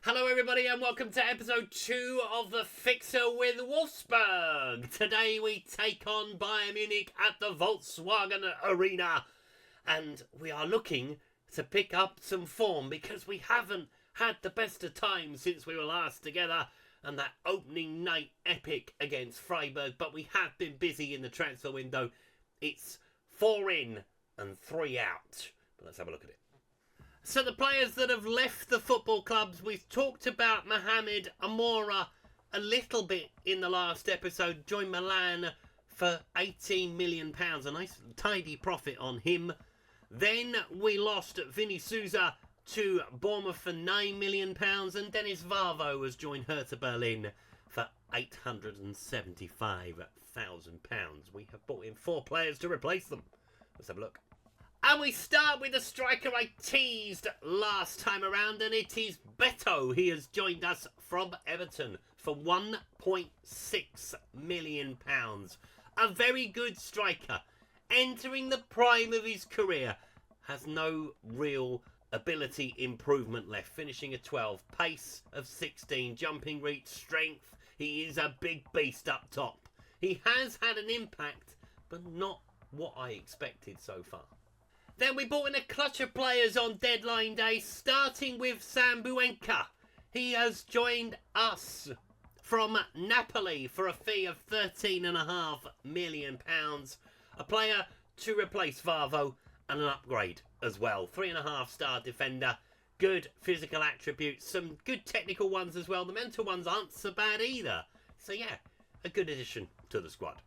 Hello everybody and welcome to episode 2 of the Fixer with Wolfsburg. Today we take on Bayern Munich at the Volkswagen Arena and we are looking to pick up some form because we haven't had the best of times since we were last together and that opening night epic against Freiburg, but we have been busy in the transfer window. It's 4 in and 3 out. But let's have a look at it. So the players that have left the football clubs, we've talked about Mohamed Amora a little bit in the last episode. Joined Milan for £18 million. A nice tidy profit on him. Then we lost Vinny Souza to Bournemouth for £9 million. And Dennis Varvo has joined Hertha Berlin for £875,000. We have brought in 4 players to replace them. Let's have a look. And we start with the striker I teased last time around, and it is Beto. He has joined us from Everton for £1.6 million. A very good striker, entering the prime of his career, has no real ability improvement left, finishing a 12, pace of 16, jumping reach, strength. He is a big beast up top. He has had an impact, but not what I expected so far. Then we brought in a clutch of players on deadline day, starting with Sambuenka. He has joined us from Napoli for a fee of £13.5 million. A player to replace Varvo and an upgrade as well. 3.5-star defender, good physical attributes, some good technical ones as well. The mental ones aren't so bad either. So yeah, a good addition to the squad.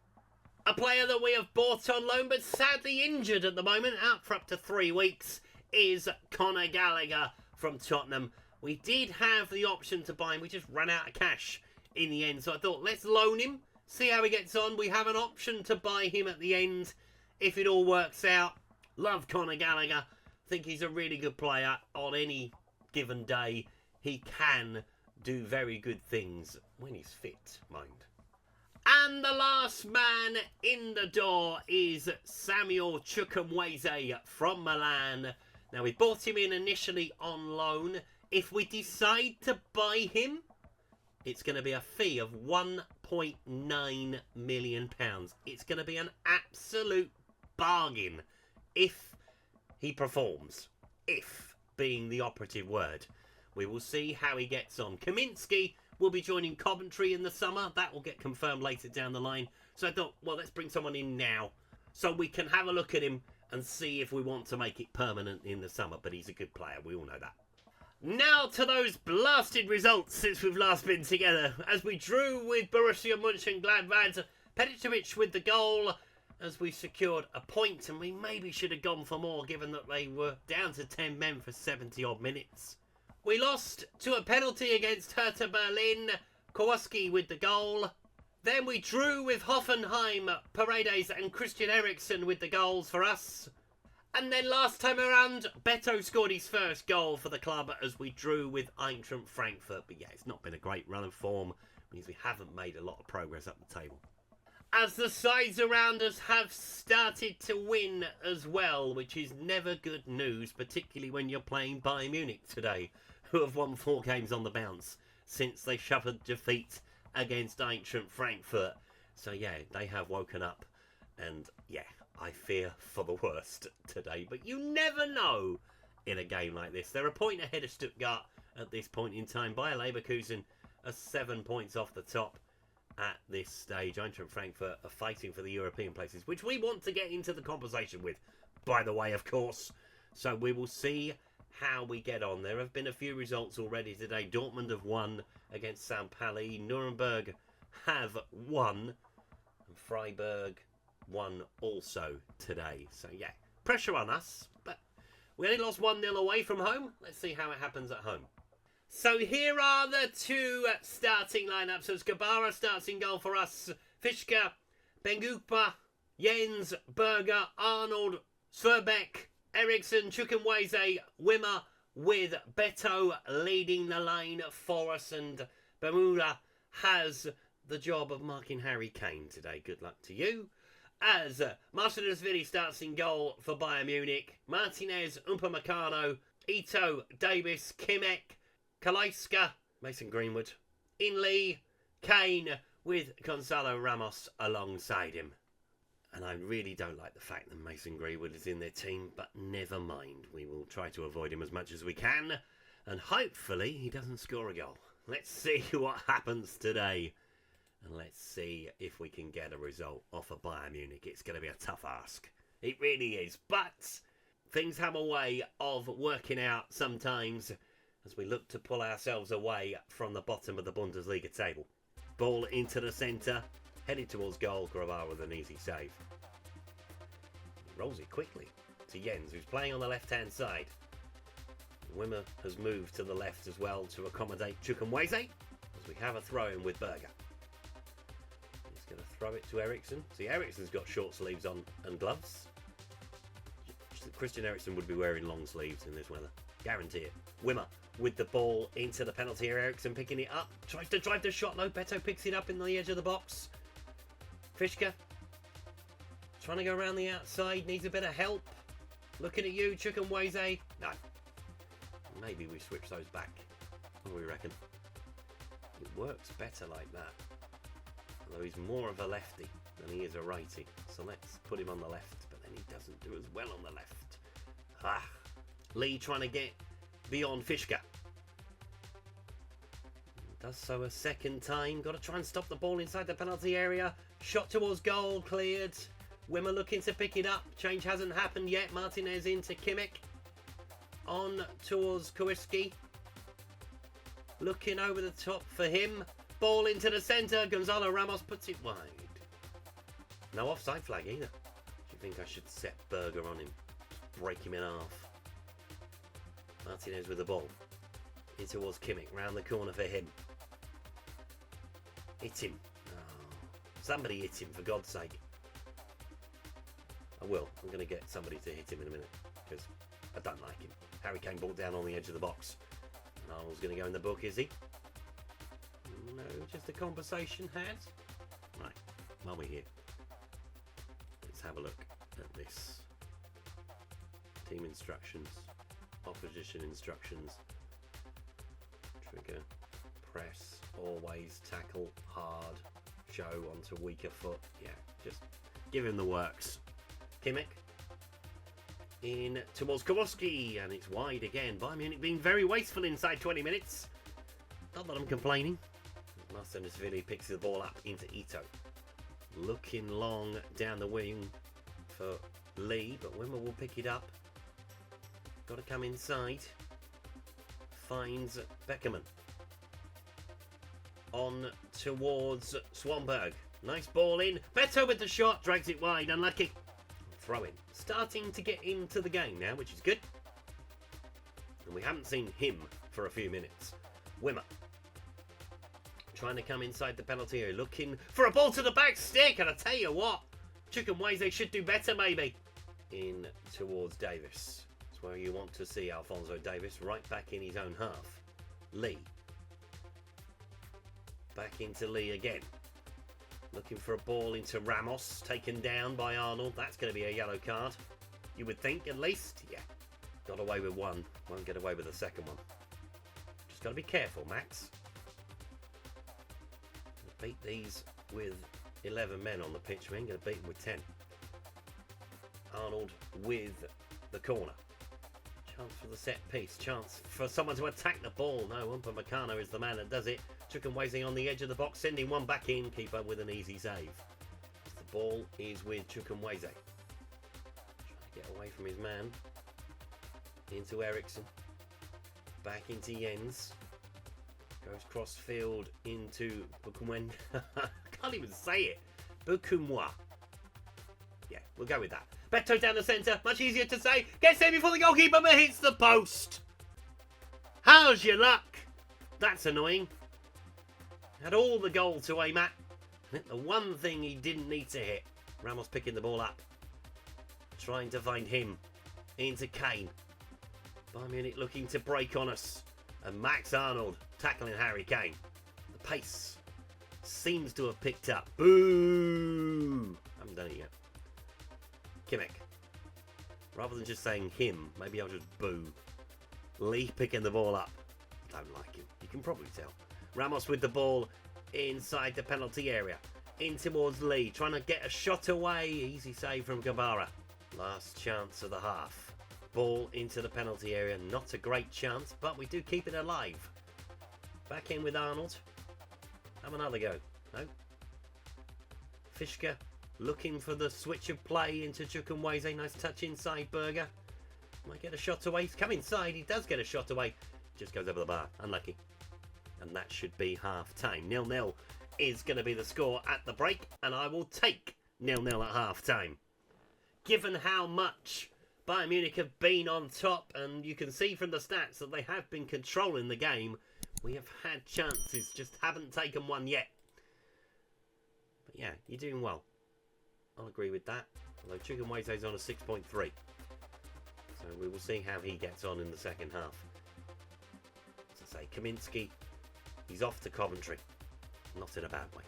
A player that we have bought on loan but sadly injured at the moment, out for up to 3 weeks, is Conor Gallagher from Tottenham. We did have the option to buy him, we just ran out of cash in the end, so I thought let's loan him, see how he gets on. We have an option to buy him at the end if it all works out. Love Conor Gallagher, think he's a really good player. On any given day he can do very good things when he's fit, mind. And the last man in the door is Samuel Chukwueze from Milan. Now, we bought him in initially on loan. If we decide to buy him, it's going to be a fee of £1.9 million. It's going to be an absolute bargain if he performs. If being the operative word. We will see how he gets on. Kaminsky will be joining Coventry in the summer. That will get confirmed later down the line. So I thought, well, let's bring someone in now so we can have a look at him and see if we want to make it permanent in the summer. But he's a good player. We all know that. Now to those blasted results since we've last been together. As we drew with Borussia Mönchengladbach, Petikovic with the goal as we secured a point. And we maybe should have gone for more given that they were down to 10 men for 70-odd minutes. We lost to a penalty against Hertha Berlin, Kowalski with the goal. Then we drew with Hoffenheim, Paredes and Christian Eriksen with the goals for us. And then last time around, Beto scored his first goal for the club as we drew with Eintracht Frankfurt. But yeah, it's not been a great run of form. It means we haven't made a lot of progress up the table. As the sides around us have started to win as well, which is never good news, particularly when you're playing Bayern Munich today, who have won 4 games on the bounce since they suffered defeat against Eintracht Frankfurt. So yeah, they have woken up, and yeah, I fear for the worst today. But you never know in a game like this. They're a point ahead of Stuttgart at this point in time. Bayer Leverkusen are 7 points off the top at this stage. Eintracht Frankfurt are fighting for the European places, which we want to get into the conversation with, by the way, of course. So we will see how we get on. There have been a few results already today. Dortmund have won against St. Pauli. Nuremberg have won. And Freiburg won also today. So yeah, pressure on us. But we only lost 1-0 away from home. Let's see how it happens at home. So here are the 2 starting lineups. As Gabara starts in goal for us. Fischke, Bengupa, Jens, Berger, Arnold, Sverbeck, Eriksen, Chukwueze, Wimmer, with Beto leading the line for us. And Bermuda has the job of marking Harry Kane today. Good luck to you. As Martinez-Vili starts in goal for Bayern Munich. Martinez, Upamecano, Ito, Davis, Kimmich, Kalaiska, Mason Greenwood. In Lee, Kane with Gonzalo Ramos alongside him. And I really don't like the fact that Mason Greenwood is in their team, but never mind. We will try to avoid him as much as we can, and hopefully he doesn't score a goal. Let's see what happens today, and let's see if we can get a result off of Bayern Munich. It's going to be a tough ask. It really is, but things have a way of working out sometimes as we look to pull ourselves away from the bottom of the Bundesliga table. Ball into the centre. Headed towards goal, Gravar with an easy save. He rolls it quickly to Jens, who's playing on the left-hand side. Wimmer has moved to the left as well to accommodate Chukwueze, as we have a throw-in with Berger. He's going to throw it to Eriksson. See, Eriksson's got short sleeves on and gloves. Christian Eriksen would be wearing long sleeves in this weather. Guarantee it. Wimmer with the ball into the penalty area. Eriksson picking it up. Tries to drive the shot low. Beto picks it up in the edge of the box. Fischke trying to go around the outside, needs a bit of help. Looking at you, Chukwueze. No. Maybe we switch those back. What do we reckon? It works better like that. Although he's more of a lefty than he is a righty. So let's put him on the left, but then he doesn't do as well on the left. Lee trying to get beyond Fischke. Does so a second time. Got to try and stop the ball inside the penalty area. Shot towards goal, cleared. Wimmer looking to pick it up. Change hasn't happened yet. Martinez into Kimmich. On towards Kowalski. Looking over the top for him. Ball into the centre. Gonzalo Ramos puts it wide. No offside flag either. Do you think I should set Berger on him? Break him in half. Martinez with the ball. In towards Kimmich. Round the corner for him. Hit him. Somebody hit him, for God's sake. I will. I'm going to get somebody to hit him in a minute, because I don't like him. Harry Kane ball down on the edge of the box. And Arnold's going to go in the book, is he? No, just a conversation had. Right, while we're here, let's have a look at this. Team instructions, opposition instructions. Trigger, press, always, tackle, hard. Show onto weaker foot. Yeah, just give him the works. Kimmich in towards Kowalski, and it's wide again. Bayern Munich being very wasteful inside 20 minutes. Not that I'm complaining. Martinez picks the ball up into Ito. Looking long down the wing for Lee, but Wimmer will pick it up. Got to come inside. Finds Beckerman. On towards Swanberg. Nice ball in. Beto with the shot. Drags it wide. Unlucky. Throw in. Starting to get into the game now, which is good. And we haven't seen him for a few minutes. Wimmer. Trying to come inside the penalty area. Looking for a ball to the back stick. And I tell you what. Chukwueze should do better maybe. In towards Davis. That's where you want to see Alphonso Davis. Right back in his own half. Lee. Back into Lee again. Looking for a ball into Ramos. Taken down by Arnold. That's going to be a yellow card. You would think, at least. Yeah. Got away with one. Won't get away with the second one. Just got to be careful, Max. Beat these with 11 men on the pitch. We ain't going to beat them with 10. Arnold with the corner. Chance for the set piece. Chance for someone to attack the ball. No, Upamecano is the man that does it. Chukwueze on the edge of the box, sending one back in. Keeper with an easy save. The ball is with Chukwueze. Trying to get away from his man. Into Eriksson. Back into Jens. Goes cross field into Bukumwen. I can't even say it. Bukumwa. Yeah, we'll go with that. Beto down the centre. Much easier to say. Gets there before the goalkeeper, but hits the post. How's your luck? That's annoying. Had all the goal to aim at. The one thing he didn't need to hit. Ramos picking the ball up. Trying to find him. Into Kane. Bayern Munich looking to break on us. And Max Arnold tackling Harry Kane. The pace seems to have picked up. Boo! Haven't done it yet. Kimmich. Rather than just saying him, maybe I'll just boo. Lee picking the ball up. Don't like him. You can probably tell. Ramos with the ball inside the penalty area. In towards Lee, trying to get a shot away. Easy save from Gabara. Last chance of the half. Ball into the penalty area. Not a great chance, but we do keep it alive. Back in with Arnold. Have another go. No. Fischke looking for the switch of play into Chukwueze. Nice touch inside Berger. Might get a shot away. He's come inside. He does get a shot away. Just goes over the bar. Unlucky. And that should be half time. 0-0 is going to be the score at the break. And I will take 0-0 at half time. Given how much Bayern Munich have been on top, and you can see from the stats that they have been controlling the game, we have had chances, just haven't taken one yet. But yeah, you're doing well. I'll agree with that. Although Chukwueze's on a 6.3. So we will see how he gets on in the second half. As I say, Kaminsky, he's off to Coventry. Not in a bad way.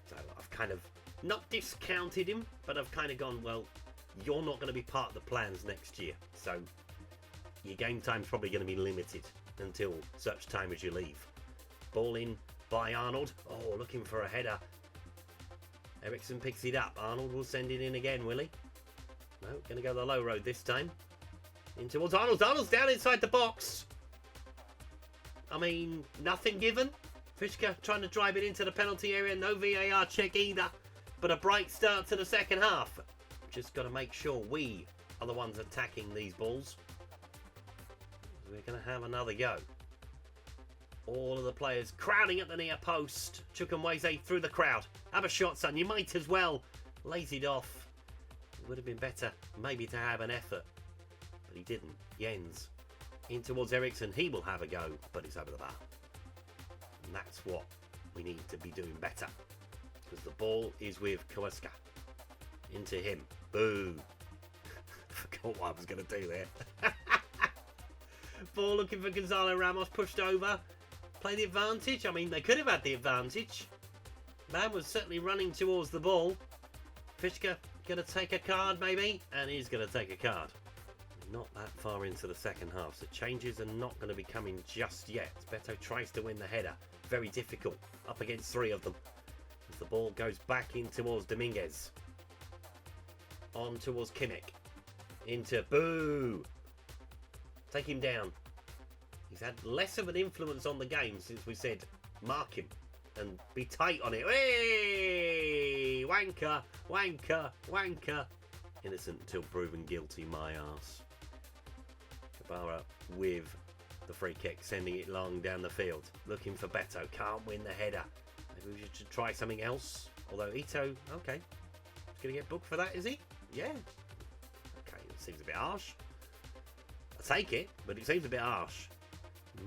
So I've kind of not discounted him, but I've kind of gone, well, you're not going to be part of the plans next year. So your game time's probably going to be limited until such time as you leave. Ball in by Arnold. Oh, looking for a header. Eriksson picks it up. Arnold will send it in again, will he? No, going to go the low road this time. In towards Arnold. Arnold's down inside the box. I mean, nothing given. Fischke trying to drive it into the penalty area. No VAR check either. But a bright start to the second half. Just got to make sure we are the ones attacking these balls. We're going to have another go. All of the players crowding at the near post. Chukwueze through the crowd. Have a shot, son. You might as well. Lays it off. It would have been better maybe to have an effort. But he didn't. Jens in towards Eriksson. He will have a go, but it's over the bar. And that's what we need to be doing better. Because the ball is with Koweska. Into him. Boo. Forgot what I was going to do there. Ball looking for Gonzalo Ramos. Pushed over. Play the advantage. I mean, they could have had the advantage. Man was certainly running towards the ball. Fischke going to take a card maybe. And he's going to take a card. Not that far into the second half. So changes are not going to be coming just yet. Beto tries to win the header. Very difficult. Up against three of them. As the ball goes back in towards Dominguez. On towards Kimmich. Into Boo. Take him down. He's had less of an influence on the game since we said mark him and be tight on it. Hey! Wanker, wanker, wanker. Innocent until proven guilty, my arse. Kabara with the free kick, sending it long down the field. Looking for Beto. Can't win the header. Maybe we should try something else. Although Ito, okay. He's going to get booked for that, is he? Yeah. Okay, it seems a bit harsh. I'll take it, but it seems a bit harsh.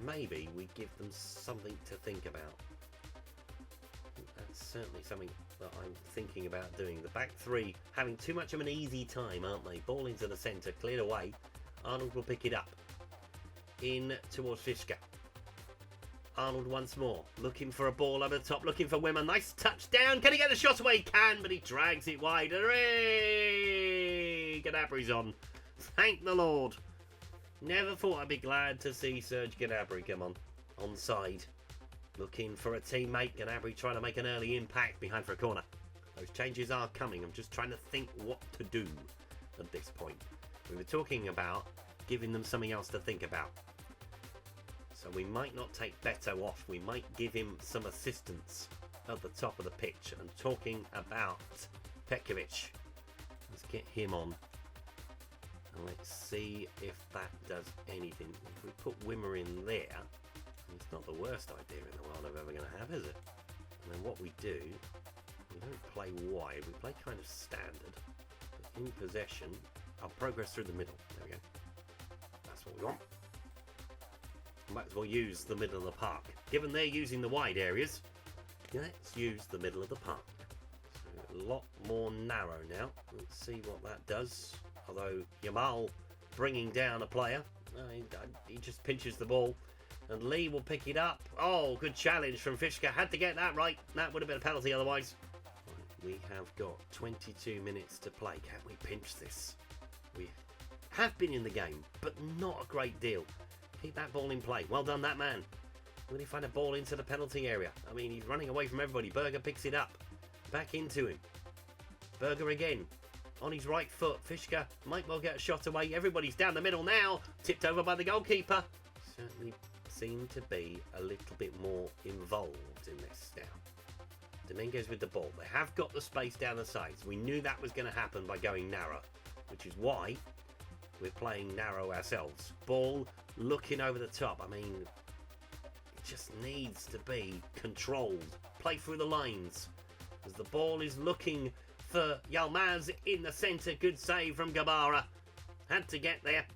Maybe we give them something to think about. That's certainly something that I'm thinking about doing. The back three having too much of an easy time, aren't they? Ball into the centre, cleared away. Arnold will pick it up. In towards Fischke. Arnold once more, looking for a ball over the top, looking for Wimmer. Nice touchdown. Can he get the shot away? He can, but he drags it wide. Hooray! Gnabry's on. Thank the Lord. Never thought I'd be glad to see Serge Gnabry come on. Onside. Looking for a teammate. Gnabry trying to make an early impact behind for a corner. Those changes are coming. I'm just trying to think what to do at this point. We were talking about giving them something else to think about. So we might not take Beto off. We might give him some assistance at the top of the pitch. I'm talking about Petkovic. Let's get him on. And let's see if that does anything. If we put Wimmer in there, it's not the worst idea in the world I'm ever going to have, is it? And then what we do, we don't play wide. We play kind of standard. But in possession, I'll progress through the middle. There we go. That's what we want. Might as well use the middle of the park. Given they're using the wide areas, let's use the middle of the park. So a lot more narrow now. Let's see what that does. Although Yamal bringing down a player. He just pinches the ball. And Lee will pick it up. Oh, good challenge from Fischke. Had to get that right. That would have been a penalty otherwise. Right, we have got 22 minutes to play. Can we pinch this? We have been in the game, but not a great deal. Keep that ball in play. Well done, that man. Will he find a ball into the penalty area? I mean, he's running away from everybody. Berger picks it up. Back into him. Berger again. On his right foot. Fischke might well get a shot away. Everybody's down the middle now. Tipped over by the goalkeeper. Certainly seem to be a little bit more involved in this now. Dominguez with the ball. They have got the space down the sides. We knew that was going to happen by going narrow, which is why we're playing narrow ourselves. Ball looking over the top. I mean, it just needs to be controlled. Play through the lines. As the ball is looking for Yilmaz in the centre. Good save from Gabara. Had to get there.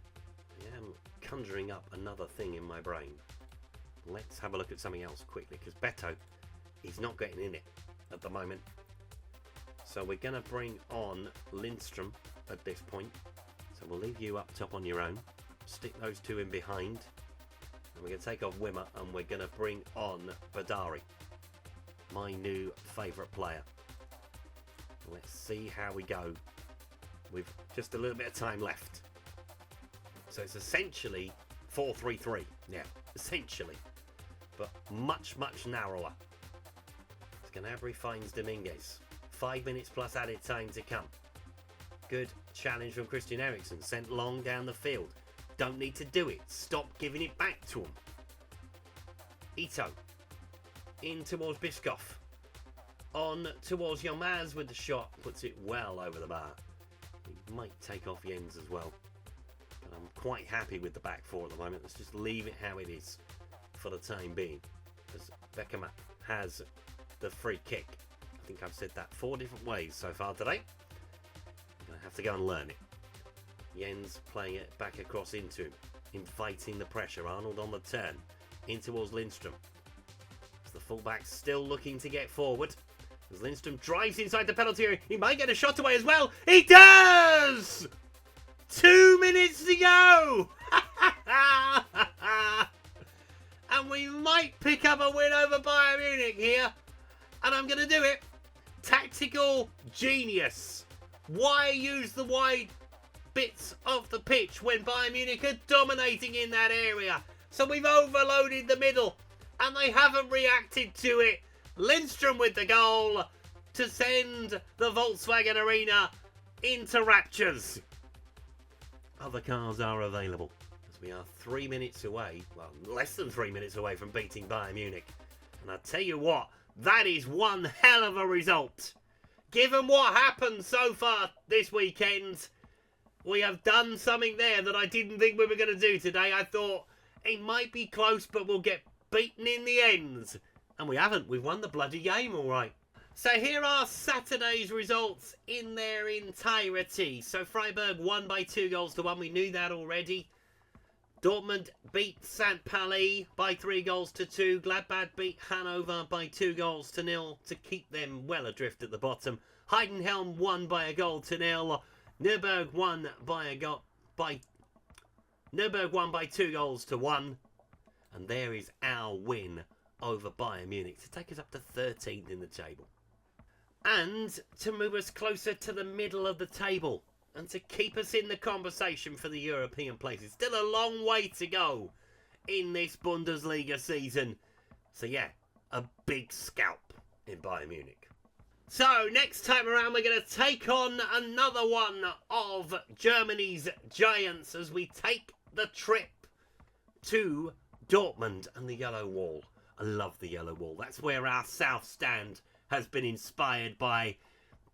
I am conjuring up another thing in my brain. Let's have a look at something else quickly, because Beto is not getting in it at the moment. So we're going to bring on Lindstrom at this point. So we'll leave you up top on your own. Stick those two in behind. And we're going to take off Wimmer and we're going to bring on Badari, my new favourite player. Let's see how we go with just a little bit of time left. So it's essentially 4-3-3 now, essentially, but much narrower. Gnabry finds Dominguez. 5 minutes plus added time to come. Good challenge from Christian Eriksen, sent long down the field. Don't need to do it. Stop giving it back to him. Ito in towards Biskov. On towards Yilmaz with the shot. Puts it well over the bar. He might take off Jens as well. But I'm quite happy with the back four at the moment. Let's just leave it how it is for the time being. As Beckham has the free kick. I think I've said that 4 different ways so far today. I'm going to have to go and learn it. Jens playing it back across into him. Inviting the pressure. Arnold on the turn. In towards Lindstrom. As the fullback's still looking to get forward. As Lindstrom drives inside the penalty area. He might get a shot away as well. He does! 2 minutes to go! And we might pick up a win over Bayern Munich here. And I'm going to do it. Tactical genius. Why use the wide bits of the pitch when Bayern Munich are dominating in that area? So we've overloaded the middle. And they haven't reacted to it. Lindstrom with the goal to send the Volkswagen Arena into raptures. Other cars are available. As we are 3 minutes away. Well, less than 3 minutes away from beating Bayern Munich. And I tell you what. That is one hell of a result. Given what happened so far this weekend, we have done something there that I didn't think we were going to do today. I thought it might be close, but we'll get beaten in the end. And we haven't. We've won the bloody game, all right. So here are Saturday's results in their entirety. So Freiburg won by 2-1. We knew that already. Dortmund beat St. Pauli by 3-2. Gladbach beat Hanover by 2-0 to keep them well adrift at the bottom. Heidenheim won by 1-0. Nürnberg won by 2-1. And there is our win over Bayern Munich to take us up to 13th in the table. And to move us closer to the middle of the table. And to keep us in the conversation for the European places. Still a long way to go in this Bundesliga season. So yeah, a big scalp in Bayern Munich. So next time around we're going to take on another one of Germany's giants as we take the trip to Dortmund and the Yellow Wall. I love the Yellow Wall. That's where our South Stand has been inspired by.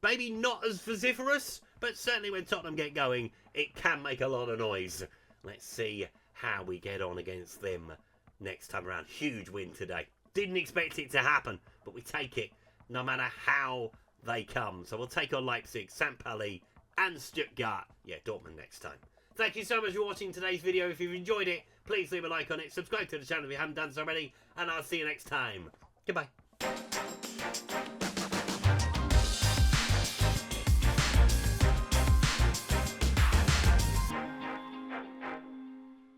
Maybe not as vociferous, but certainly when Tottenham get going, it can make a lot of noise. Let's see how we get on against them next time around. Huge win today. Didn't expect it to happen, but we take it no matter how they come. So we'll take on Leipzig, St. Pauli and Stuttgart. Yeah, Dortmund next time. Thank you so much for watching today's video. If you've enjoyed it, please leave a like on it. Subscribe to the channel if you haven't done so already. And I'll see you next time. Goodbye.